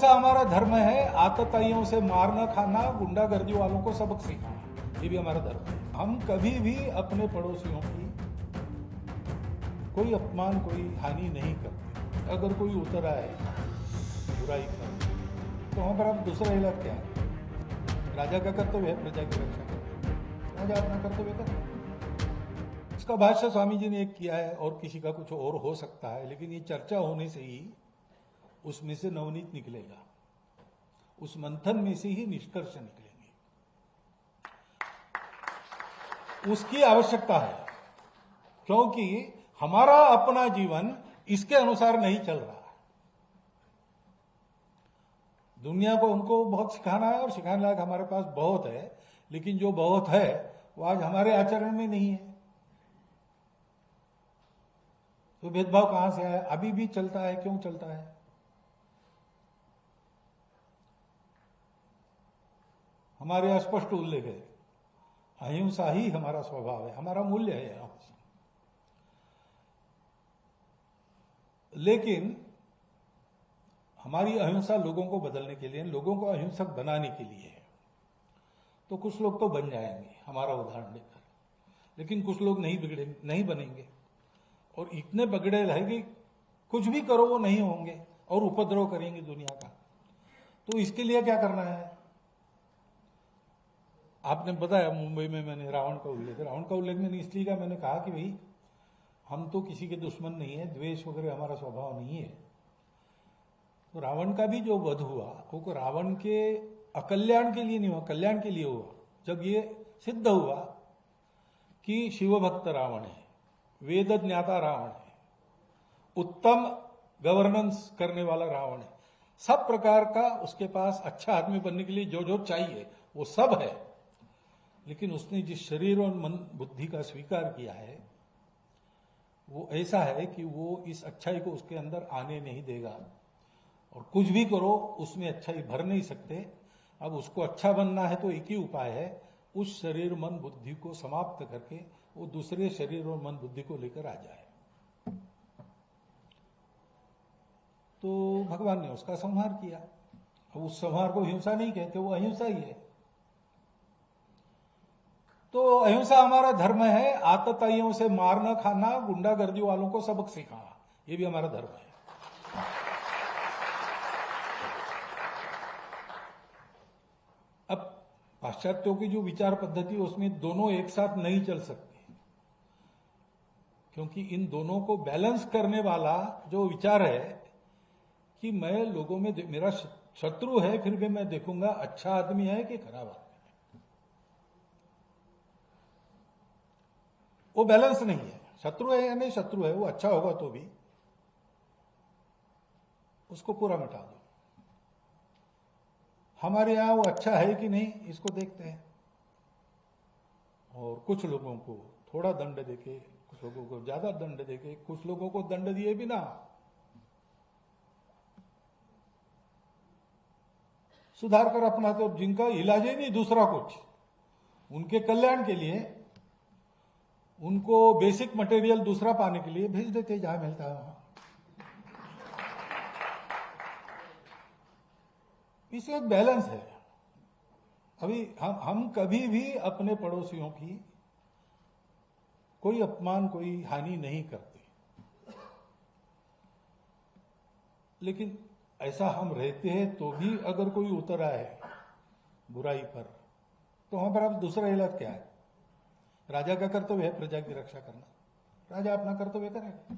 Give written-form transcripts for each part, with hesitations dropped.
अहिंसा हमारा धर्म है। आतताइयों से मारना खाना, गुंडागर्दी वालों को सबक सिखाना, ये भी हमारा धर्म है। हम कभी भी अपने पड़ोसियों की कोई अपमान, कोई हानि नहीं करते। अगर कोई उतर आए बुराई कर, तो वहां पर अब दूसरा इलाज क्या है? राजा का कर्तव्य है प्रजा की रक्षा करना। राजा अपना कर्तव्य करे। इसका भाष्य स्वामी जी ने एक किया है, और किसी का कुछ और हो सकता है, लेकिन ये चर्चा होने से ही उसमें से नवनीत निकलेगा, उस मंथन में से ही निष्कर्ष निकलेंगे। उसकी आवश्यकता है, क्योंकि हमारा अपना जीवन इसके अनुसार नहीं चल रहा है। दुनिया को हमको बहुत सिखाना है, और सिखाने लायक हमारे पास बहुत है, लेकिन जो बहुत है वो आज हमारे आचरण में नहीं है। तो भेदभाव कहां से आया? अभी भी चलता है। क्यों चलता है? हमारे अस्पष्ट उल्लेख है, अहिंसा ही हमारा स्वभाव है, हमारा मूल्य है अहिंसा। लेकिन हमारी अहिंसा लोगों को बदलने के लिए, लोगों को अहिंसक बनाने के लिए है। तो कुछ लोग तो बन जाएंगे हमारा उदाहरण लेकर, लेकिन कुछ लोग नहीं बनेंगे, और इतने बगड़े रहेंगे, कुछ भी करो वो नहीं होंगे और उपद्रव करेंगे दुनिया का। तो इसके लिए क्या करना है? आपने बताया मुंबई में मैंने रावण का उल्लेख मैंने इसलिए कहा, मैंने कहा कि भाई हम तो किसी के दुश्मन नहीं है, द्वेष वगैरह हमारा स्वभाव नहीं है। तो रावण का भी जो वध हुआ वो रावण के अकल्याण के लिए नहीं हुआ, कल्याण के लिए हुआ। जब ये सिद्ध हुआ कि शिवभक्त रावण है, वेद ज्ञाता रावण है, उत्तम गवर्नेंस करने वाला रावण है, सब प्रकार का उसके पास अच्छा आदमी बनने के लिए जो जो चाहिए वो सब है, लेकिन उसने जिस शरीर और मन बुद्धि का स्वीकार किया है वो ऐसा है कि वो इस अच्छाई को उसके अंदर आने नहीं देगा, और कुछ भी करो उसमें अच्छाई भर नहीं सकते। अब उसको अच्छा बनना है तो एक ही उपाय है, उस शरीर मन बुद्धि को समाप्त करके वो दूसरे शरीर और मन बुद्धि को लेकर आ जाए। तो भगवान ने उसका संहार किया। अब उस संहार को हिंसा नहीं कहते, वो अहिंसा ही है। तो अहिंसा हमारा धर्म है। आतताइयों से मारना खाना, गुंडागर्दी वालों को सबक सिखाना, ये भी हमारा धर्म है। अब पाश्चात्यों की जो विचार पद्धति, उसमें दोनों एक साथ नहीं चल सकते, क्योंकि इन दोनों को बैलेंस करने वाला जो विचार है कि मैं लोगों में, मेरा शत्रु है फिर भी मैं देखूंगा अच्छा आदमी है कि खराब आदमी है, वो बैलेंस नहीं है। शत्रु है या नहीं शत्रु है, वो अच्छा होगा तो भी उसको पूरा मिटा दो। हमारे यहां वो अच्छा है कि नहीं इसको देखते हैं, और कुछ लोगों को थोड़ा दंड देके, कुछ लोगों को ज्यादा दंड देके, कुछ लोगों को दंड दिए बिना सुधार कर अपना, तो जिनका इलाज ही नहीं दूसरा कुछ, उनके कल्याण के लिए उनको बेसिक मटेरियल दूसरा पाने के लिए भेज देते जहां मिलता है वहां। इसमें एक बैलेंस है। अभी हम कभी भी अपने पड़ोसियों की कोई अपमान, कोई हानि नहीं करते, लेकिन ऐसा हम रहते हैं तो भी अगर कोई उतर आए बुराई पर, तो वहां पर अब दूसरा इलाज क्या है? राजा का कर्तव्य है प्रजा की रक्षा करना। राजा अपना कर्तव्य करेगा।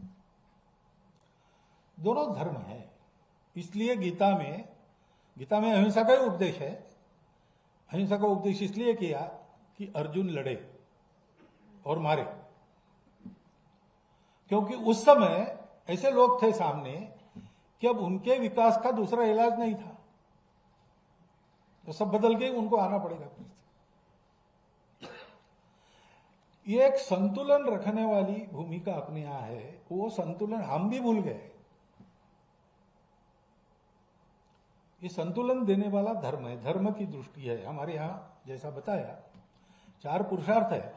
दोनों धर्म है। इसलिए गीता में अहिंसा का ही उपदेश है। अहिंसा का उपदेश इसलिए किया कि अर्जुन लड़े और मारे, क्योंकि उस समय ऐसे लोग थे सामने कि अब उनके विकास का दूसरा इलाज नहीं था, तो सब बदल के उनको आना पड़ेगा। ये एक संतुलन रखने वाली भूमिका अपने यहां है, वो संतुलन हम भी भूल गए। ये संतुलन देने वाला धर्म है, धर्म की दृष्टि है हमारे यहां। जैसा बताया 4 पुरुषार्थ है,